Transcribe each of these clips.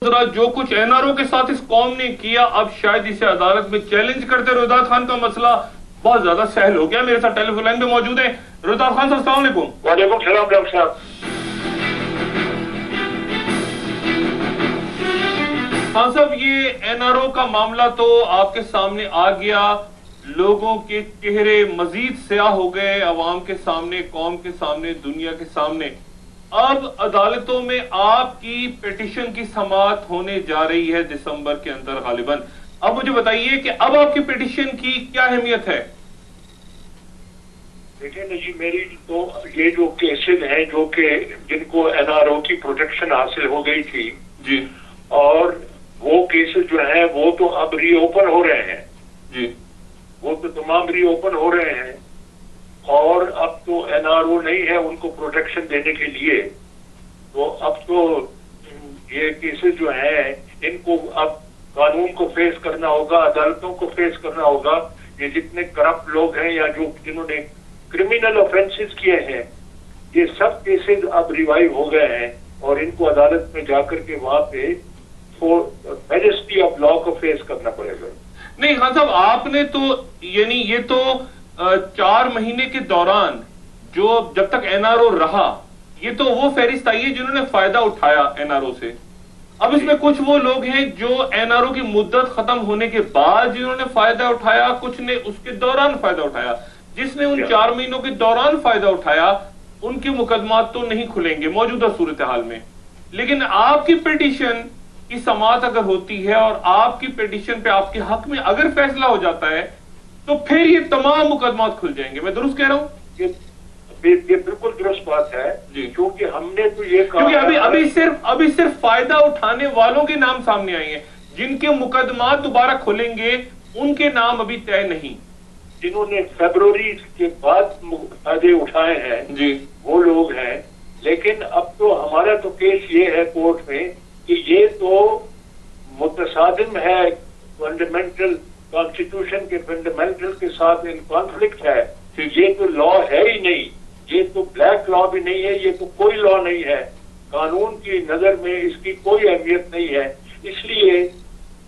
جو کچھ NRO کے ساتھ اس قوم نے کیا اب شاید اسے عدالت میں چیلنج کرتے روہیدات خان کا مسئلہ بہت زیادہ سہل ہو گیا. میرے ساتھ ٹیلی فون لائن پہ موجود ہیں روہیدات خان صاحب. السلام علیکم. وعلیکم السلام ڈاکٹر صاحب. خان صاحب یہ NRO کا معاملہ تو آپ کے سامنے آ گیا, لوگوں کے چہرے مزید سیاہ ہو گئے, عوام کے سامنے, قوم کے سامنے, دنیا کے سامنے. اب عدالتوں میں آپ کی پیٹیشن کی سماعت ہونے جا رہی ہے دسمبر کے اندر غالباً. اب مجھے بتائیے کہ اب آپ کی پیٹیشن کی کیا اہمیت ہے؟ دیکھیں جی, میری تو یہ جو کیسز ہیں جو کہ جن کو NRO کی پروٹیکشن حاصل ہو گئی تھی جی, اور وہ کیسز جو ہیں وہ تو اب ری اوپن ہو رہے ہیں جی, وہ تو تمام ری اوپن ہو رہے ہیں, اور اب تو NRO نہیں ہے ان کو پروٹیکشن دینے کے لیے. تو اب تو یہ کیسز جو ہیں ان کو اب قانون کو فیس کرنا ہوگا, عدالتوں کو فیس کرنا ہوگا. یہ جتنے کرپٹ لوگ ہیں یا جو جنہوں نے کرمینل آفینسز کیے ہیں یہ سب کیسز اب ریوائیو ہو گئے ہیں, اور ان کو عدالت میں جا کر کے وہاں پہ میجسٹری آف لا کو فیس کرنا پڑے گا. نہیں خان صاحب, آپ نے تو یعنی یہ تو 4 مہینے کے دوران جو جب تک NRO رہا یہ تو وہ فہرست آئی ہے جنہوں نے فائدہ اٹھایا NRO سے. اب اس میں کچھ وہ لوگ ہیں جو NRO کی مدت ختم ہونے کے بعد جنہوں نے فائدہ اٹھایا, کچھ نے اس کے دوران فائدہ اٹھایا. جس نے ان 4 مہینوں کے دوران فائدہ اٹھایا ان کے مقدمات تو نہیں کھلیں گے موجودہ صورتحال میں. لیکن آپ کی پیٹیشن کی سماعت اگر ہوتی ہے اور آپ کی پیٹیشن پہ آپ کے حق میں اگر فیصلہ ہو جاتا ہے تو پھر یہ تمام مقدمات کھل جائیں گے. میں درست کہہ رہا ہوں؟ یہ بالکل درست بات ہے جی, کیونکہ ہم نے تو یہ کہا, کیونکہ ابھی صرف فائدہ اٹھانے والوں کے نام سامنے آئے ہیں, جن کے مقدمات دوبارہ کھلیں گے ان کے نام ابھی طے نہیں. جنہوں نے فیبروری کے بعد فائدے اٹھائے ہیں جی, وہ لوگ ہیں. لیکن اب تو ہمارا تو کیس یہ ہے کورٹ میں کہ یہ تو متصادم ہے فنڈامنٹل کانسٹیٹیوشن کے فنڈامنٹل کے ساتھ ان کانفلکٹ ہے. یہ تو لا ہے ہی نہیں, یہ تو بلیک لا بھی نہیں ہے, یہ تو کوئی لا نہیں ہے. قانون کی نظر میں اس کی کوئی اہمیت نہیں ہے. اس لیے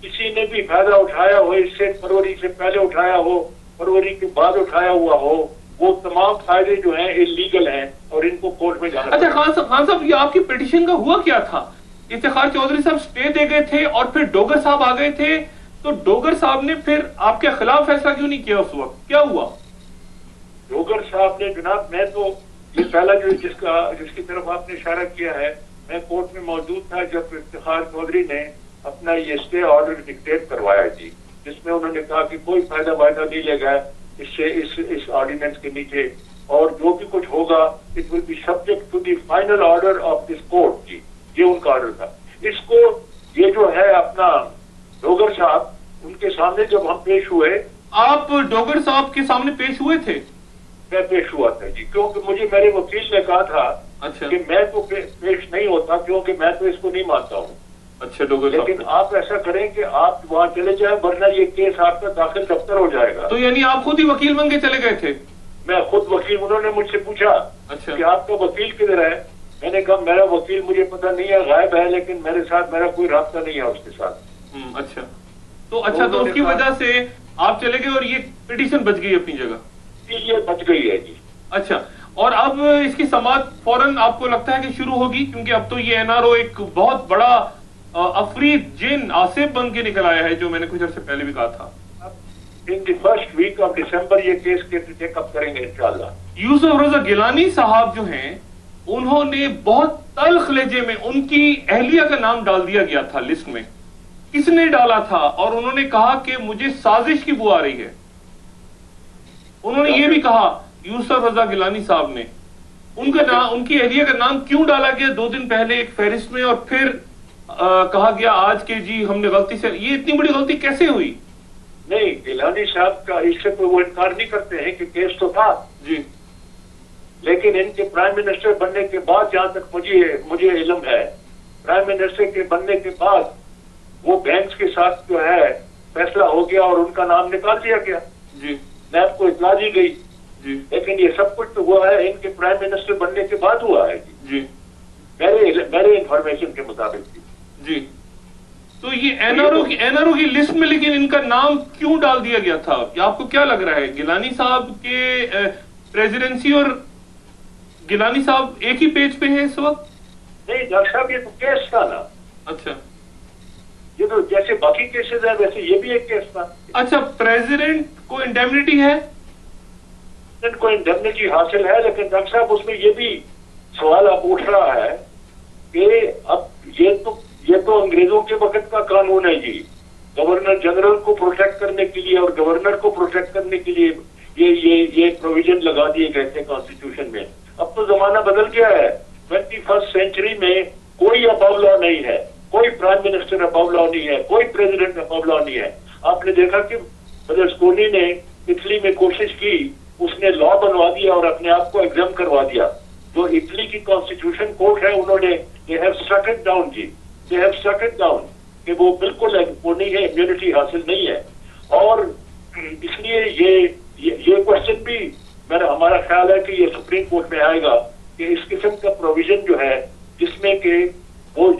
کسی نے بھی فائدہ اٹھایا ہو, اس سے فروری سے پہلے اٹھایا ہو, فروری کے بعد اٹھایا ہوا ہو, وہ تمام فائدے جو ہیں انلیگل ہیں اور ان کو کورٹ میں جانا. اچھا خان صاحب, یہ آپ کی پیٹیشن کا ہوا کیا تھا؟ افتخار چودھری صاحب سٹے دے گئے تھے اور پھر ڈوگر صاحب آ گئے تھے, تو ڈوگر صاحب نے پھر آپ کے خلاف فیصلہ کیوں نہیں کیا؟ اس وقت کیا ہوا؟ ڈوگر صاحب نے جناب, میں تو یہ پہلا جو جس کی طرف آپ نے اشارہ کیا ہے, میں کورٹ میں موجود تھا جب افتخار چودھری نے اپنا یہ اسٹے آرڈر ڈکٹیٹ کروایا جی, جس میں انہوں نے کہا کہ کوئی فائدہ وائدہ نہیں لے گا اس سے اس آرڈیننس کے نیچے, اور جو بھی کچھ ہوگا it will be subject to the final order of this court. جی, یہ ان کا آرڈر تھا. اس کو یہ جو ہے اپنا ڈوگر صاحب, ان کے سامنے جب ہم پیش ہوئے. آپ ڈوگر صاحب کے سامنے پیش ہوئے تھے؟ میں پیش ہوا تھا جی, کیونکہ مجھے میرے وکیل نے کہا تھا اچھا کہ میں تو پیش نہیں ہوتا کیونکہ میں تو اس کو نہیں مانتا ہوں. اچھا ڈوگر صاحب, لیکن آپ ایسا کریں کہ آپ وہاں چلے جائیں ورنہ یہ کیس آپ کا داخل دفتر ہو جائے گا. تو یعنی آپ خود ہی وکیل بن کے چلے گئے تھے؟ میں خود وکیل, انہوں نے مجھ سے پوچھا اچھا کہ آپ کا وکیل کدھر ہے. میں نے کہا میرا وکیل مجھے پتہ نہیں ہے, غائب ہے, لیکن میرے ساتھ میرا کوئی رابطہ نہیں ہے اس کے ساتھ. اچھا تو اس کی وجہ سے آپ چلے گئے اور یہ پیٹیشن بچ گئی اپنی جگہ؟ یہ بچ گئی ہے جی. اچھا, اور اب اس کی سماعت فوراً آپ کو لگتا ہے کہ شروع ہوگی؟ کیونکہ اب تو یہ NRO ایک بہت بڑا افریت جن آصف بن کے نکل آیا ہے, جو میں نے کچھ عرصے پہلے بھی کہا تھا. In the first week of December یہ کیس ٹیک اپ کریں گے انشاءاللہ. یوسف رضا گیلانی صاحب جو ہیں انہوں نے بہت تلخ لہجے میں, ان کی اہلیہ کا نام ڈال دیا گیا تھا لسٹ میں. کس نے ڈالا تھا؟ اور انہوں نے کہا کہ مجھے سازش کی بو آ رہی ہے. انہوں نے یہ بھی کہا, یوسف رضا گیلانی صاحب نے, ان کا نام, ان کی اہلیہ کا نام کیوں ڈالا گیا 2 دن پہلے ایک فہرست میں, اور پھر کہا گیا آج کے جی ہم نے غلطی سے, یہ اتنی بڑی غلطی کیسے ہوئی؟ نہیں, گیلانی صاحب کا اس سے وہ انکار نہیں کرتے ہیں کہ کیس تو تھا جی, لیکن ان کے پرائم منسٹر بننے کے بعد جہاں تک مجھے علم ہے, پرائم منسٹر کے بننے کے بعد وہ بینکس کے ساتھ جو ہے فیصلہ ہو گیا اور ان کا نام نکال دیا گیا جی, نیب کو اطلاع دی گئی جی, لیکن یہ سب کچھ تو ہوا ہے ان کے پرائم منسٹر بننے کے بعد ہوا ہے جی, میرے انفارمیشن کے مطابق. جی, تو یہ این آر او کی لسٹ میں لیکن ان کا نام کیوں ڈال دیا گیا تھا؟ آپ کو کیا لگ رہا ہے گیلانی صاحب کے پریزیڈنسی اور گیلانی صاحب ایک ہی پیج پہ ہیں اس وقت؟ نہیں ڈاکٹر صاحب یہ تو کیس تھا نا. اچھا یہ تو جیسے باقی کیسز ہیں ویسے یہ بھی ایک کیس تھا. اچھا پریزیڈنٹ کو انڈیمنیٹی ہے؟ پریزیڈنٹ کو انڈیمنیٹی حاصل ہے لیکن ڈاکٹر صاحب اس میں یہ بھی سوال اب اٹھ رہا ہے کہ اب یہ تو انگریزوں کے وقت کا قانون ہے جی. گورنر جنرل کو پروٹیکٹ کرنے کے لیے اور گورنر کو پروٹیکٹ کرنے کے لیے یہ پروویژن لگا دیے گئے تھے کانسٹیٹیوشن میں. اب تو زمانہ بدل گیا ہے. 21st سینچری میں کوئی ابو لا نہیں ہے, کوئی پرائم منسٹر ابو لا نہیں ہے, کوئی پریزیڈنٹ ابو لا نہیں ہے. آپ نے دیکھا کہ برلسکونی نے اٹلی میں کوشش کی, اس نے لا بنوا دیا اور اپنے آپ کو ایگزام کروا دیا. جو اٹلی کی کانسٹیٹیوشن کورٹ ہے انہوں نے they have struck it down G, they have struck it down کہ وہ بالکل وہ نہیں ہے, امیونٹی حاصل نہیں ہے. اور اس لیے یہ کوشچن بھی ہمارا خیال ہے کہ یہ سپریم کورٹ میں آئے گا کہ اس قسم کا پروویژن جو ہے جس میں کہ وہ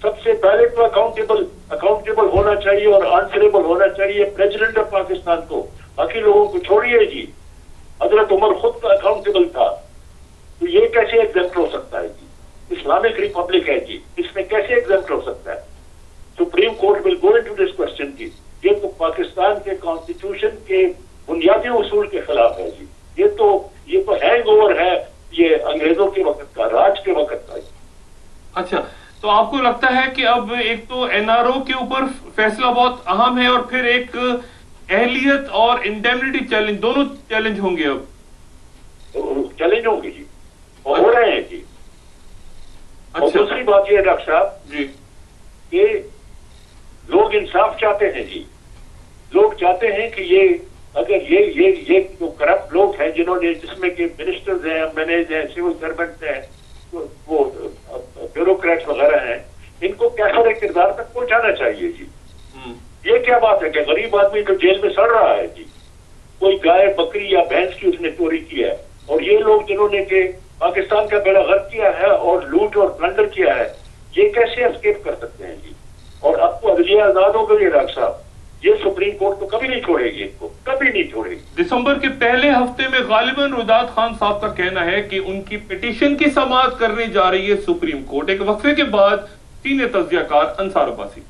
سب سے پہلے تو اکاؤنٹیبل ہونا چاہیے اور آنسریبل ہونا چاہیے پریزیڈنٹ آف پاکستان کو. باقی لوگوں کو چھوڑیے جی, حضرت عمر خود کا اکاؤنٹیبل تھا, تو یہ کیسے ایگزمپٹ ہو سکتا ہے جی؟ اسلامک ریپبلک ہے جی, اس میں کیسے ایگزمپٹ ہو سکتا ہے؟ Supreme court will go into this question جی. یہ تو پاکستان کے کانسٹیٹیوشن کے بنیادی اصول کے خلاف ہے جی. یہ تو ہینگ اوور ہے یہ انگریزوں کے وقت کا, راج کے وقت کا. اچھا, تو آپ کو لگتا ہے کہ اب ایک تو این آر او کے اوپر فیصلہ بہت اہم ہے اور پھر ایک اہلیت اور انڈیمنیٹی چیلنج, دونوں چیلنج ہوں گے؟ اب چیلنج ہوں گے جی, اور ہو رہے ہیں جی. اور دوسری بات یہ ہے ڈاکٹر صاحب جی کہ لوگ انصاف چاہتے ہیں جی. لوگ چاہتے ہیں کہ یہ اگر یہ جو کرپٹ لوگ ہیں جس میں کہ منسٹرز ہیں, مینیج ہیں, سول سرونٹس ہیں, وہ بیوروکریٹس وغیرہ ہیں, ان کو کیسے کردار تک پہنچانا چاہیے جی. یہ کیا بات ہے کہ غریب آدمی تو جیل میں سڑ رہا ہے جی, کوئی گائے بکری یا بھینس کی اس نے چوری کی ہے, اور یہ لوگ جنہوں نے کہ پاکستان کا بیڑا غرق کیا ہے اور لوٹ اور پلنڈر کیا ہے, یہ کیسے اسکیپ کر سکتے ہیں جی؟ اور اب تو عدلیہ آزاد ہو گئی ہے ڈاکٹر صاحب, یہ سپریم کورٹ تو کبھی نہیں چھوڑے گی, ان کو کبھی نہیں چھوڑے گی. دسمبر کے پہلے ہفتے میں غالباً روداد خان صاحب کا کہنا ہے کہ ان کی پٹیشن کی سماعت کرنے جا رہی ہے سپریم کورٹ. ایک وقفے کے بعد سینئر تجزیہ کار انصار عباسی.